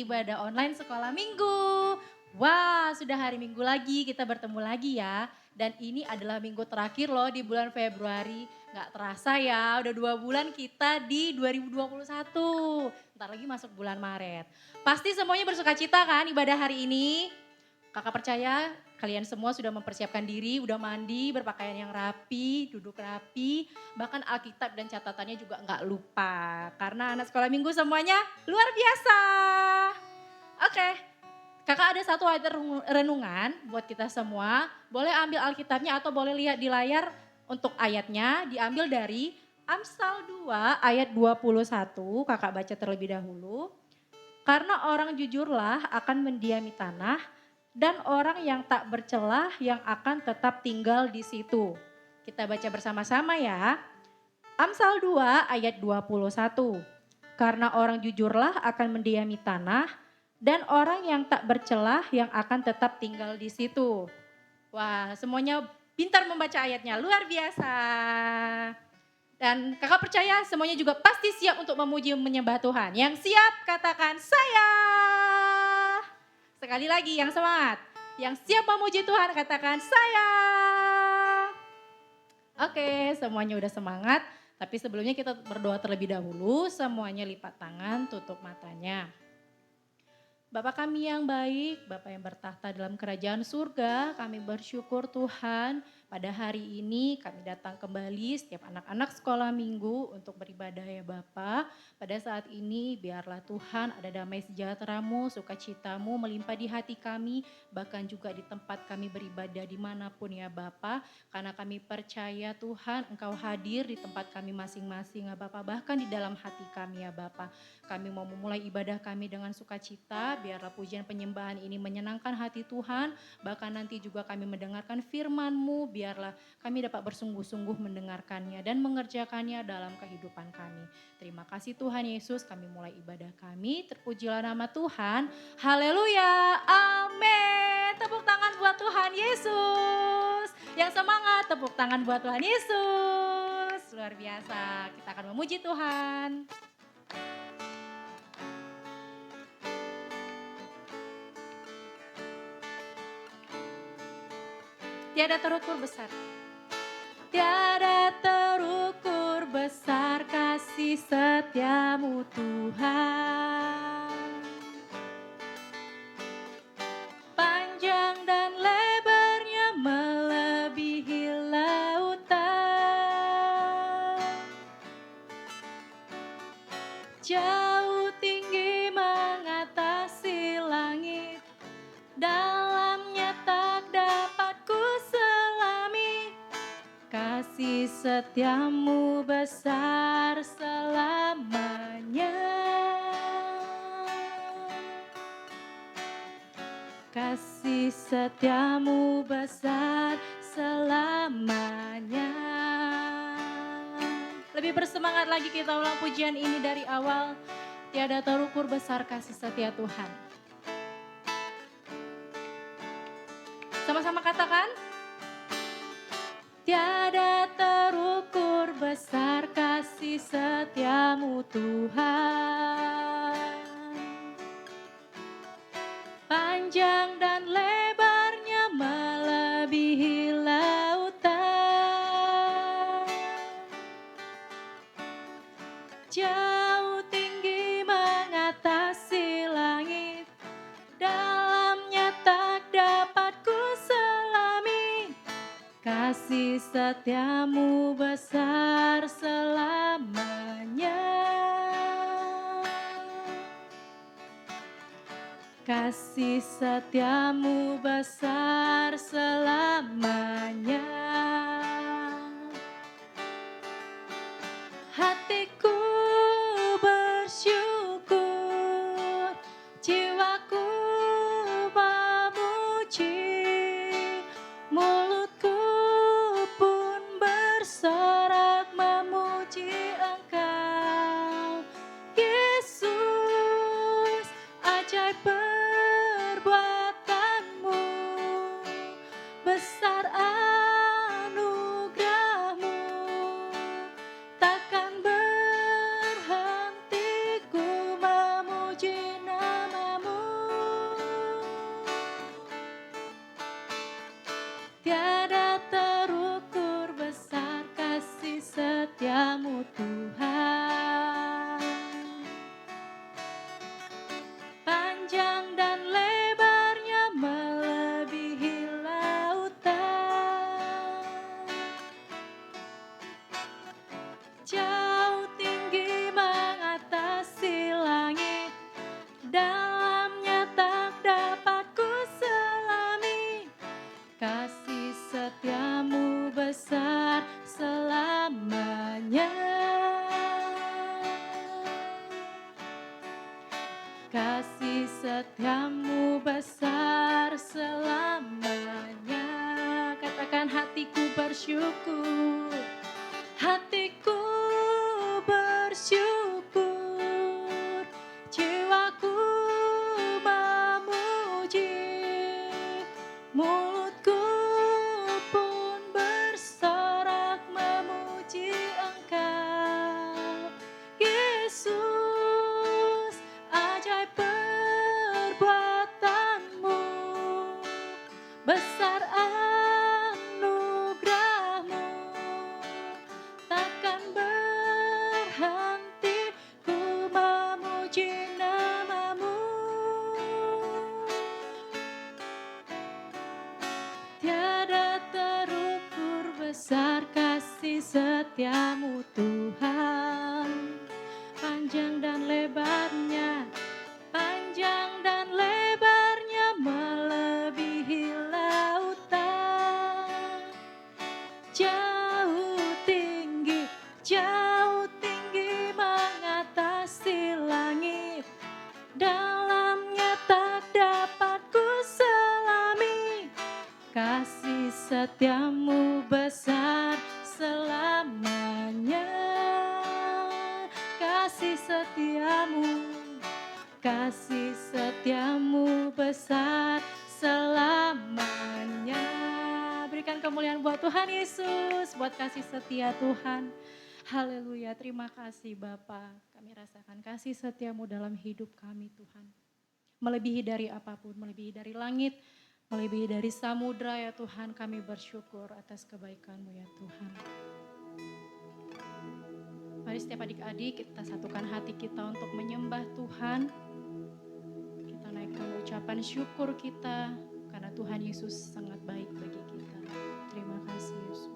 ibadah online sekolah minggu. Wah, sudah hari Minggu lagi, kita bertemu lagi ya. Dan ini adalah minggu terakhir loh di bulan Februari. Gak terasa ya, udah 2 bulan kita di 2021. Ntar lagi masuk bulan Maret. Pasti semuanya bersuka cita kan ibadah hari ini? Kakak percaya kalian semua sudah mempersiapkan diri, udah mandi, berpakaian yang rapi, duduk rapi. Bahkan Alkitab dan catatannya juga nggak lupa. Karena anak sekolah minggu semuanya luar biasa. Oke, kakak ada satu ayat renungan buat kita semua. Boleh ambil Alkitabnya atau boleh lihat di layar untuk ayatnya. Diambil dari Amsal 2 ayat 21, kakak baca terlebih dahulu. Karena orang jujurlah akan mendiami tanah dan orang yang tak bercelah yang akan tetap tinggal di situ. Kita baca bersama-sama ya. Amsal 2 ayat 21. Karena orang jujurlah akan mendiami tanah dan orang yang tak bercelah yang akan tetap tinggal di situ. Wah, semuanya pintar membaca ayatnya, luar biasa. Dan kakak percaya semuanya juga pasti siap untuk memuji menyembah Tuhan. Yang siap katakan saya. Sekali lagi yang semangat. Yang siap memuji Tuhan katakan saya. Oke, semuanya udah semangat. Tapi sebelumnya kita berdoa terlebih dahulu. Semuanya lipat tangan, tutup matanya. Bapa kami yang baik, Bapa yang bertahta dalam kerajaan surga, kami bersyukur Tuhan pada hari ini kami datang kembali setiap anak-anak sekolah minggu untuk beribadah ya Bapa. Pada saat ini biarlah Tuhan ada damai sejahtera-Mu, sukacita-Mu melimpah di hati kami, bahkan juga di tempat kami beribadah dimanapun ya Bapa. Karena kami percaya Tuhan Engkau hadir di tempat kami masing-masing ya Bapa, bahkan di dalam hati kami ya Bapa. Kami mau memulai ibadah kami dengan sukacita, biarlah pujian penyembahan ini menyenangkan hati Tuhan, bahkan nanti juga kami mendengarkan firman-Mu, biarlah kami dapat bersungguh-sungguh mendengarkannya dan mengerjakannya dalam kehidupan kami. Terima kasih Tuhan Yesus, kami mulai ibadah kami, terpujilah nama Tuhan, haleluya, amin. Tepuk tangan buat Tuhan Yesus, yang semangat tepuk tangan buat Tuhan Yesus, luar biasa, kita akan memuji Tuhan. Tiada terukur besar. Tiada terukur besar kasih setiamu Tuhan. Panjang dan lebarnya melebihi lautan. Jauh tinggi mengatasi langit. Dalamnya tak dapat ku selami, kasih setiamu besar selamanya. Kasih setiamu besar selamanya. Lebih bersemangat lagi kita ulang pujian ini dari awal. Tiada terukur besar kasih setia Tuhan. Sama-sama katakan. Tiada terukur besar kasih setiamu Tuhan. Panjang dan lebarnya melebihi lautan. Jauh tinggi mengatasi langit. Dalamnya tak dapat ku selami, kasih setiamu besar selamanya. Kasih setiamu besar selamanya. Hatiku bersyukur, jiwaku memuji, mulutku pun bersorak memuji Engkau. Yesus, ajaib perbuatanmu, besar anugerah besar selamanya. Katakan hatiku bersyukur, hatiku bersyukur, jiwaku memuji, mulutku pun bersorak memuji Engkau. Yesus, ajaib perbuatanmu, besar anugerahmu, takkan berhenti ku memuji namamu. Tiada terukur besar kasih setiamu Tuhan, panjang dan lebarnya, panjang dan lebarnya melebihi lautan. Jauh tinggi mengatasi langit, dalamnya tak dapat ku selami. Kasih setiamu besar selamanya. Kasih setiamu besar selamanya. Berikan kemuliaan buat Tuhan Yesus, buat kasih setia Tuhan. Haleluya, terima kasih Bapa. Kami rasakan kasih setiamu dalam hidup kami Tuhan. Melebihi dari apapun, melebihi dari langit, melebihi dari samudra ya Tuhan. Kami bersyukur atas kebaikan-Mu ya Tuhan. Mari setiap adik-adik kita satukan hati kita untuk menyembah Tuhan. Kita naikkan ucapan syukur kita karena Tuhan Yesus sangat baik bagi kita. Terima kasih Yesus.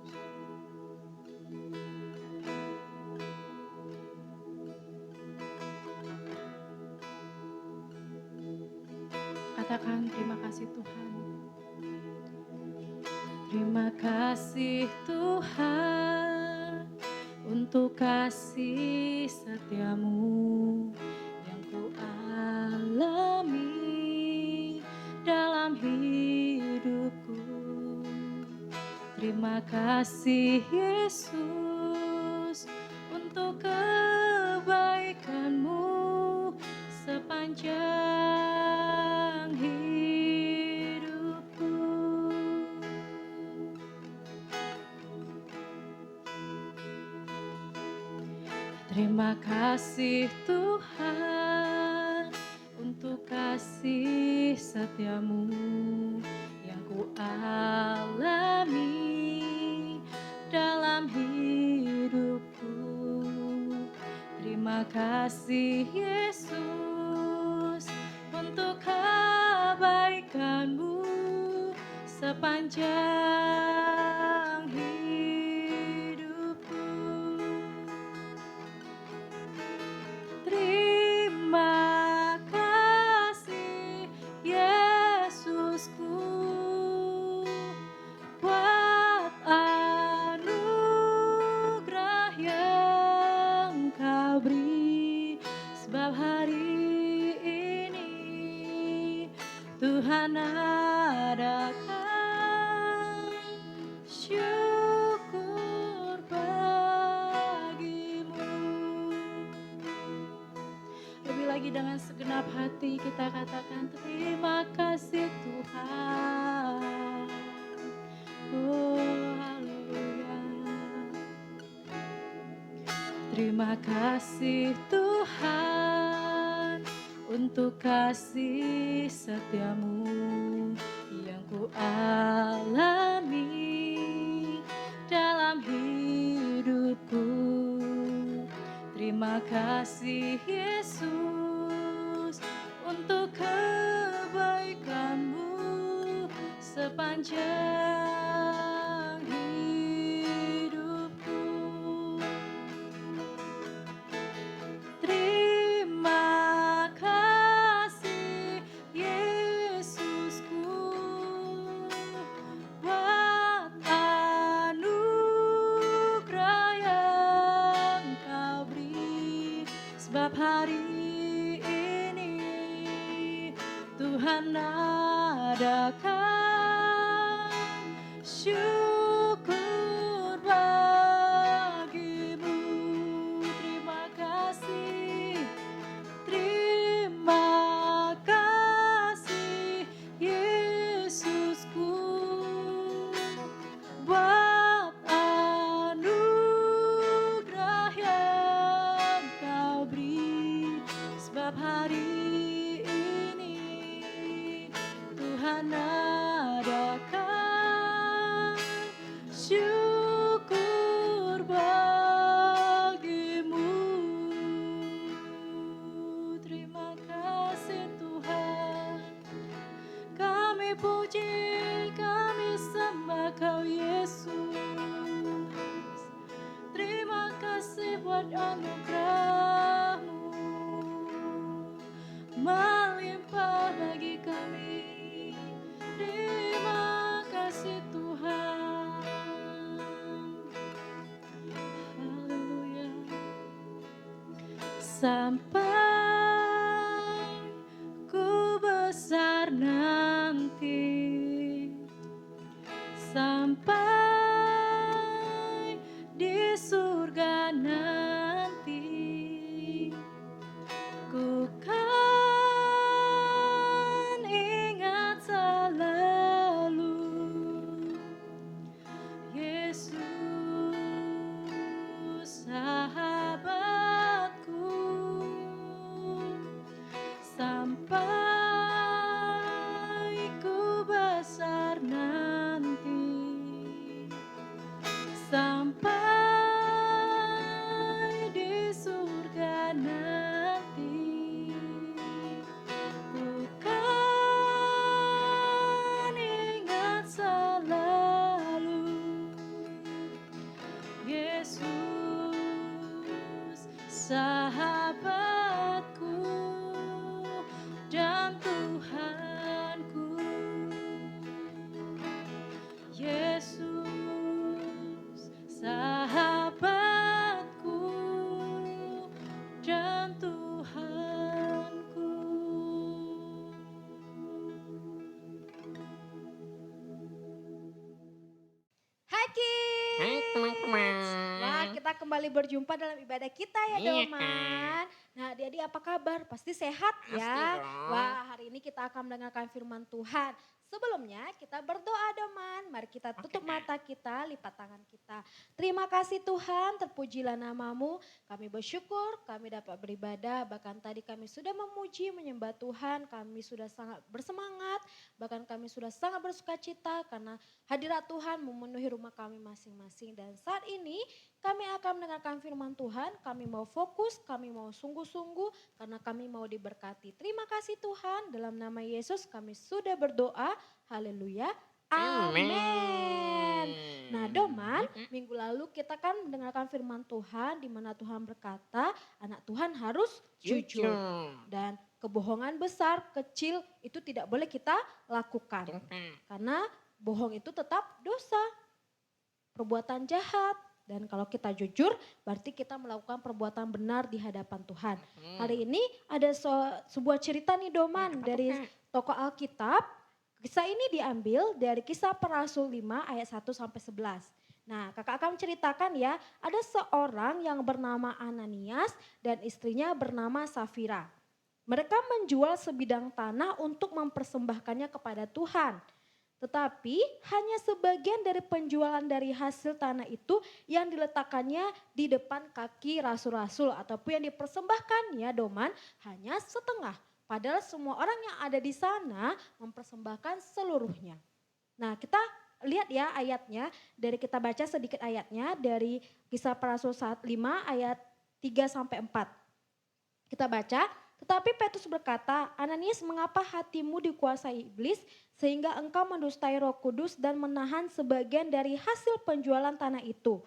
Katakan terima kasih Tuhan. Terima kasih Tuhan untuk kasih setiamu yang ku alami dalam hidupku. Terima kasih Yesus untuk kebaikan-Mu sepanjang hidupku. Terima kasih Tuhan untuk kasih setiamu yang ku alami dalam hidupku. Terima kasih Yesus untuk kebaikan-Mu sepanjang hidupku. Terima kasih Yesusku buat anugerah yang Kau beri, sebab hari ini Tuhan adakan syukur bagimu. Lebih lagi dengan segenap hati kita katakan terima kasih Tuhan. Oh haleluya. Terima kasih Tuhan untuk kasih setiamu yang ku alami dalam hidupku. Terima kasih Yesus untuk kebaikan-Mu sepanjang hidupku. Terima kasih Yesusku buat anugerah yang Kau beri, sebab hari ini Tuhan Tuhan adakan syukur bagimu. Terima kasih Yesusku, buat anugerah yang kau beri. Sebab hari ini Tuhan adakan syukur bagimu. Terima kasih Tuhan, kami puji, kami sembah Kau Yesus. Terima kasih buat anugerah-Mu, melimpah bagi kami. Terima kasih Tuhan. Haleluya. Sampai ku besar nanti, sampai di surga nanti, ku kan ingat selalu Yesus sahabatku. Sampai ku besar nanti, sampai di surga nanti, ku kan ingat selalu Yesus sahabatku dan Tuhanku. Yesus sahabatku dan Tuhanku. Hai Kids. Hai teman-teman. Wah, kita kembali berjumpa dalam ibadah kita ya Iya, Doman. Nah, adik-adik apa kabar? Pasti sehat ya. Pasti dong. Wah, hari ini kita akan mendengarkan firman Tuhan. Sebelumnya kita berdoa Doman. Mari kita tutup mata kita, lipat tangan kita. Terima kasih Tuhan, terpujilah namamu. Kami bersyukur, kami dapat beribadah. Bahkan tadi kami sudah memuji, menyembah Tuhan. Kami sudah sangat bersemangat. Bahkan kami sudah sangat bersuka cita karena hadirat Tuhan memenuhi rumah kami masing-masing. Dan saat ini kami akan mendengarkan firman Tuhan. Kami mau fokus, kami mau sungguh-sungguh karena kami mau diberkati. Terima kasih Tuhan, dalam nama Yesus kami sudah berdoa. Haleluya. Amin. Nah Doman, minggu lalu kita kan mendengarkan firman Tuhan di mana Tuhan berkata anak Tuhan harus jujur. Dan kebohongan besar, kecil itu tidak boleh kita lakukan. Karena bohong itu tetap dosa, perbuatan jahat. Dan kalau kita jujur berarti kita melakukan perbuatan benar di hadapan Tuhan. Hari ini ada sebuah cerita nih Doman dari tokoh Alkitab. Kisah ini diambil dari Kisah Para Rasul 5 ayat 1 sampai 11. Nah, kakak akan menceritakan ya, ada seorang yang bernama Ananias dan istrinya bernama Safira. Mereka menjual sebidang tanah untuk mempersembahkannya kepada Tuhan. Tetapi hanya sebagian dari penjualan dari hasil tanah itu yang diletakkannya di depan kaki rasul-rasul ataupun yang dipersembahkan ya Doman hanya setengah. Padahal semua orang yang ada di sana mempersembahkan seluruhnya. Nah kita lihat ya ayatnya, dari kita baca sedikit ayatnya dari Kisah Para Rasul 5 ayat 3 sampai 4. Kita baca, tetapi Petrus berkata, Ananias mengapa hatimu dikuasai iblis sehingga engkau mendustai Roh Kudus dan menahan sebagian dari hasil penjualan tanah itu.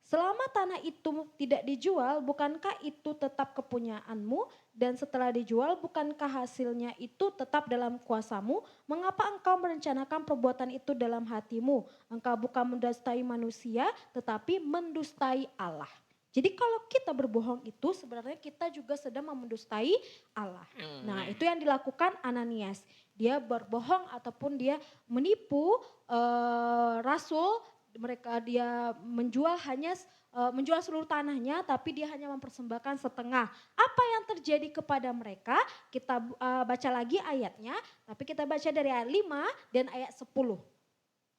Selama tanah itu tidak dijual, bukankah itu tetap kepunyaanmu? Dan setelah dijual, bukankah hasilnya itu tetap dalam kuasamu? Mengapa engkau merencanakan perbuatan itu dalam hatimu? Engkau bukan mendustai manusia, tetapi mendustai Allah. Jadi kalau kita berbohong itu sebenarnya kita juga sedang mendustai Allah. Nah itu yang dilakukan Ananias. dia berbohong ataupun dia menipu rasul, mereka dia menjual seluruh tanahnya tapi dia hanya mempersembahkan setengah. Apa yang terjadi kepada mereka? Kita baca lagi ayatnya, tapi kita baca dari ayat 5 dan ayat 10.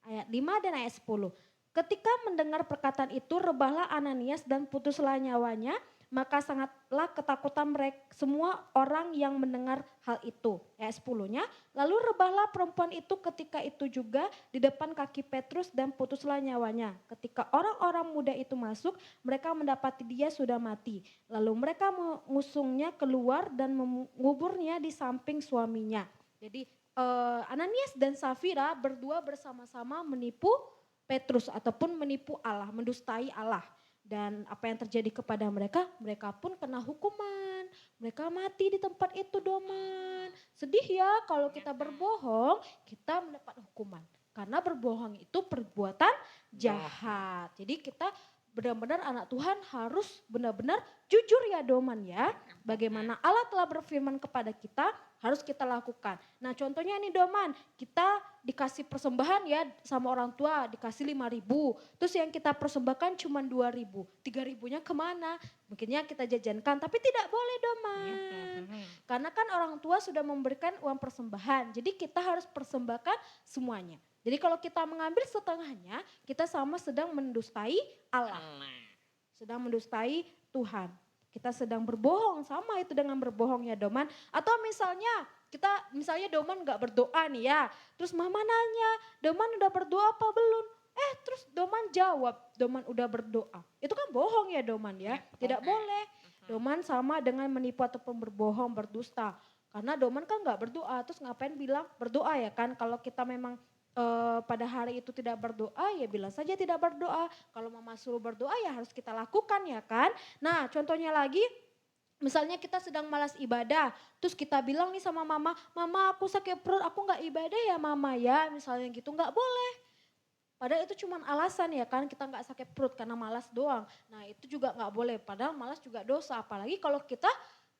Ayat 5 dan ayat 10. Ketika mendengar perkataan itu, rebahlah Ananias dan putuslah nyawanya, maka sangatlah ketakutan mereka semua orang yang mendengar hal itu. Ayat 10-nya, lalu rebahlah perempuan itu ketika itu juga di depan kaki Petrus dan putuslah nyawanya. Ketika orang-orang muda itu masuk, mereka mendapati dia sudah mati. Lalu mereka mengusungnya keluar dan menguburnya di samping suaminya. Jadi Ananias dan Safira berdua bersama-sama menipu Petrus ataupun menipu Allah, mendustai Allah. Dan apa yang terjadi kepada mereka, mereka pun kena hukuman. Mereka mati di tempat itu, Doman. Sedih ya kalau kita berbohong, kita mendapat hukuman. Karena berbohong itu perbuatan jahat. Jadi kita benar-benar anak Tuhan harus benar-benar jujur ya, Doman ya. Bagaimana Allah telah berfirman kepada kita, harus kita lakukan. Nah contohnya nih, Doman, kita dikasih persembahan ya sama orang tua, dikasih 5.000. Terus yang kita persembahkan cuma 2.000. 3.000-nya kemana? Mungkinnya kita jajankan, tapi tidak boleh, Doman. Karena kan orang tua sudah memberikan uang persembahan, jadi kita harus persembahkan semuanya. Jadi kalau kita mengambil setengahnya, kita sama sedang mendustai Allah. Sedang mendustai Tuhan. Kita sedang berbohong, sama itu dengan berbohong ya, Doman. Atau misalnya Doman gak berdoa nih ya. Terus mama nanya, Doman udah berdoa apa belum? Terus Doman jawab, Doman udah berdoa. Itu kan bohong ya, Doman ya. Tidak boleh. Doman sama dengan menipu ataupun berbohong, berdusta. Karena Doman kan gak berdoa, terus ngapain bilang berdoa ya kan. Kalau kita memang pada hari itu tidak berdoa, ya bilang saja tidak berdoa. Kalau mama suruh berdoa ya harus kita lakukan ya kan. Nah contohnya lagi, misalnya kita sedang malas ibadah, terus kita bilang nih sama mama, mama aku sakit perut, aku gak ibadah ya mama ya, misalnya gitu, gak boleh. Padahal itu cuma alasan ya kan, kita gak sakit perut karena malas doang. Nah itu juga gak boleh, padahal malas juga dosa, apalagi kalau kita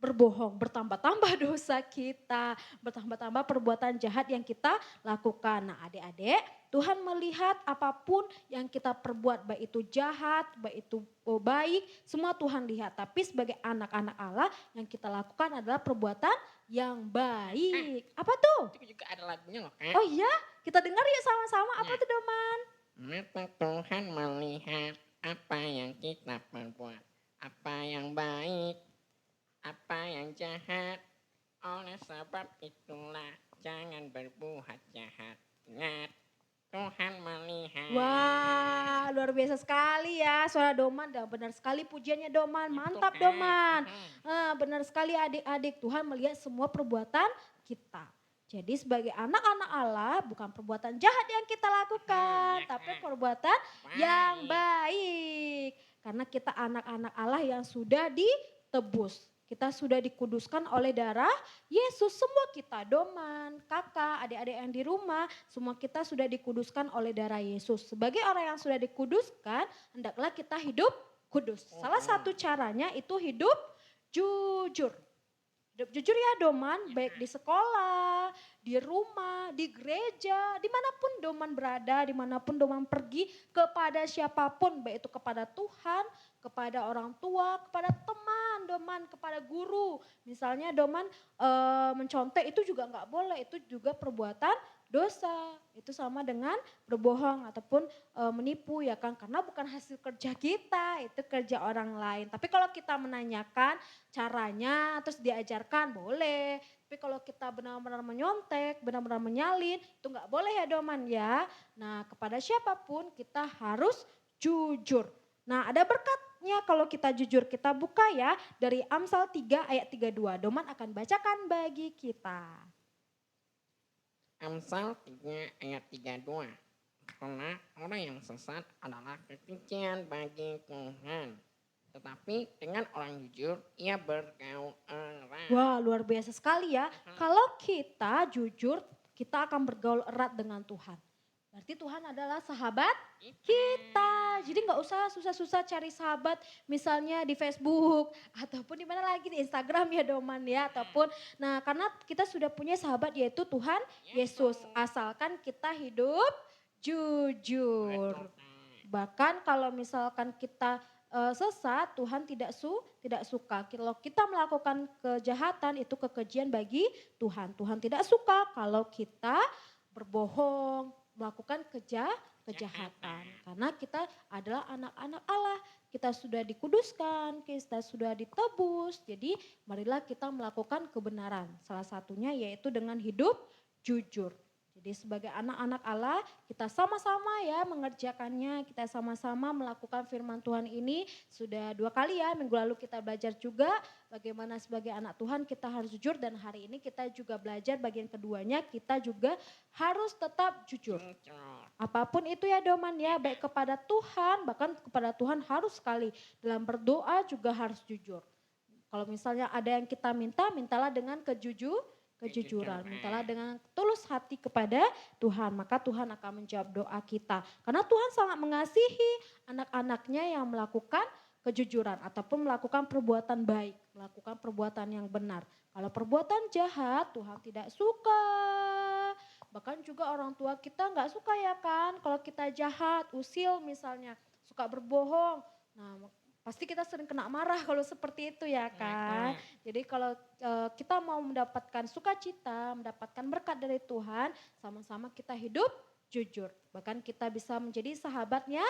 berbohong, bertambah-tambah dosa kita, bertambah-tambah perbuatan jahat yang kita lakukan. Nah adik-adik, Tuhan melihat apapun yang kita perbuat, baik itu jahat, baik itu baik, semua Tuhan lihat. Tapi sebagai anak-anak Allah yang kita lakukan adalah perbuatan yang baik. Apa tuh? Itu juga ada lagunya loh, Kak. Oh iya, kita dengar yuk sama-sama. Apa tuh, Doman? Mata Tuhan melihat apa yang kita perbuat, apa yang baik, apa yang jahat. Oleh sebab itulah jangan berbuat jahat. Ingat, Tuhan melihat. Wah, luar biasa sekali ya suara Doman. Dan benar sekali pujiannya Doman. Mantap Doman. Benar sekali adik-adik, Tuhan melihat semua perbuatan kita. Jadi sebagai anak-anak Allah bukan perbuatan jahat yang kita lakukan, tapi perbuatan yang baik. Karena kita anak-anak Allah yang sudah ditebus. Kita sudah dikuduskan oleh darah Yesus. Semua kita, Doman, kakak, adik-adik yang di rumah, semua kita sudah dikuduskan oleh darah Yesus. Sebagai orang yang sudah dikuduskan, hendaklah kita hidup kudus. Salah satu caranya itu hidup jujur. Hidup jujur ya, Doman, baik di sekolah, di rumah, di gereja, dimanapun Doman berada, dimanapun Doman pergi, kepada siapapun, baik itu kepada Tuhan, kepada orang tua, kepada teman, Doman, kepada guru. Misalnya Doman mencontek itu juga nggak boleh, itu juga perbuatan dosa. Itu sama dengan berbohong ataupun menipu ya kan, karena bukan hasil kerja kita, itu kerja orang lain. Tapi kalau kita menanyakan caranya terus diajarkan boleh. Tapi kalau kita benar-benar menyontek, benar-benar menyalin, itu nggak boleh ya, Doman ya. Nah kepada siapapun kita harus jujur. Nah ada berkatnya kalau kita jujur, kita buka ya dari Amsal 3 ayat 32. Doman akan bacakan bagi kita. Amsal 3 ayat 32. Karena orang yang sesat adalah kekejian bagi Tuhan. Tetapi dengan orang jujur ia bergaul erat. Wah luar biasa sekali ya. Kalau kita jujur, kita akan bergaul erat dengan Tuhan. Berarti Tuhan adalah sahabat kita. Jadi nggak usah susah-susah cari sahabat misalnya di Facebook ataupun di mana lagi di Instagram ya Doman ya ataupun nah karena kita sudah punya sahabat yaitu Tuhan Yesus asalkan kita hidup jujur. Betul, Kak. Bahkan kalau misalkan kita sesat Tuhan tidak suka. Kalau kita melakukan kejahatan itu kekejian bagi Tuhan. Tuhan tidak suka kalau kita berbohong, melakukan kejahatan. Karena kita adalah anak-anak Allah. Kita sudah dikuduskan, kita sudah ditebus. Jadi marilah kita melakukan kebenaran. Salah satunya yaitu dengan hidup jujur. Jadi sebagai anak-anak Allah kita sama-sama ya mengerjakannya. Kita sama-sama melakukan firman Tuhan ini. Sudah 2 kali ya minggu lalu kita belajar juga bagaimana sebagai anak Tuhan kita harus jujur. Dan hari ini kita juga belajar bagian keduanya kita juga harus tetap jujur. Apapun itu ya Doman ya, baik kepada Tuhan, bahkan kepada Tuhan harus sekali. Dalam berdoa juga harus jujur. Kalau misalnya ada yang kita minta, mintalah dengan kejujuran. Mintalah dengan tulus hati kepada Tuhan, maka Tuhan akan menjawab doa kita. Karena Tuhan sangat mengasihi anak-anaknya yang melakukan kejujuran ataupun melakukan perbuatan baik, melakukan perbuatan yang benar. Kalau perbuatan jahat Tuhan tidak suka. Bahkan juga orang tua kita nggak suka ya kan kalau kita jahat, usil misalnya, suka berbohong. Nah pasti kita sering kena marah kalau seperti itu ya kan. Jadi kalau kita mau mendapatkan sukacita, mendapatkan berkat dari Tuhan, sama-sama kita hidup jujur. Bahkan kita bisa menjadi sahabatnya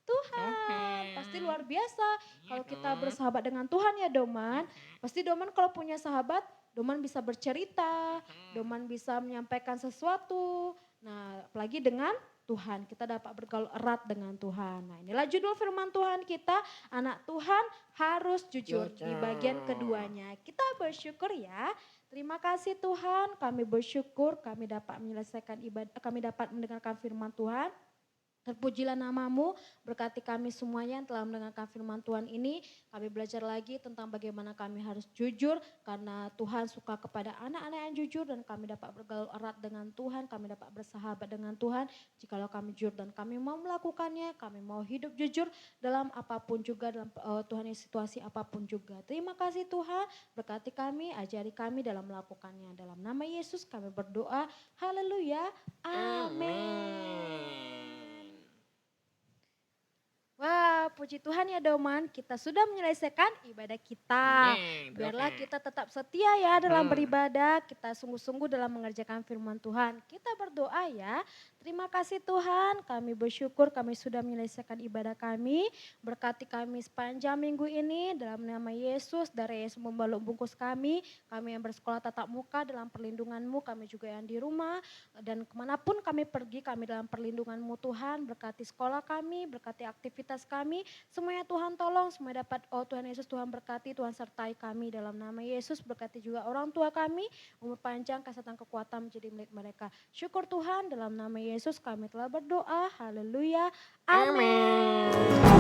Tuhan. Pasti luar biasa kalau kita bersahabat dengan Tuhan ya Doman. Pasti Doman kalau punya sahabat, Doman bisa bercerita, Doman bisa menyampaikan sesuatu. Nah apalagi dengan Tuhan, kita dapat bergaul erat dengan Tuhan. Nah inilah judul firman Tuhan kita, anak Tuhan harus jujur di bagian keduanya. Kita bersyukur ya, terima kasih Tuhan kami bersyukur kami dapat menyelesaikan ibadah, kami dapat mendengarkan firman Tuhan. Terpujilah namamu, berkati kami semuanya yang telah mendengarkan firman Tuhan ini. Kami belajar lagi tentang bagaimana kami harus jujur karena Tuhan suka kepada anak-anak yang jujur dan kami dapat bergaul erat dengan Tuhan, kami dapat bersahabat dengan Tuhan. Jikalau kami jujur dan kami mau melakukannya, kami mau hidup jujur dalam apapun juga, dalam Tuhan situasi apapun juga. Terima kasih Tuhan, berkati kami, ajari kami dalam melakukannya. Dalam nama Yesus kami berdoa, haleluya, amin. Wah, puji Tuhan ya Doman, kita sudah menyelesaikan ibadah kita. Biarlah kita tetap setia ya dalam beribadah, kita sungguh-sungguh dalam mengerjakan firman Tuhan. Kita berdoa ya, terima kasih Tuhan, kami bersyukur kami sudah menyelesaikan ibadah kami. Berkati kami sepanjang minggu ini, dalam nama Yesus, dari Yesus membaluk bungkus kami yang bersekolah tatap muka dalam perlindungan-Mu, kami juga yang di rumah. Dan kemanapun kami pergi, kami dalam perlindungan-Mu Tuhan, berkati sekolah kami, berkati aktivitas kami, semuanya Tuhan tolong, semua dapat, oh Tuhan Yesus Tuhan berkati, Tuhan sertai kami dalam nama Yesus, berkati juga orang tua kami, umur panjang, kesehatan, kekuatan menjadi milik mereka. Syukur Tuhan dalam nama Yesus kami telah berdoa, haleluya, amin.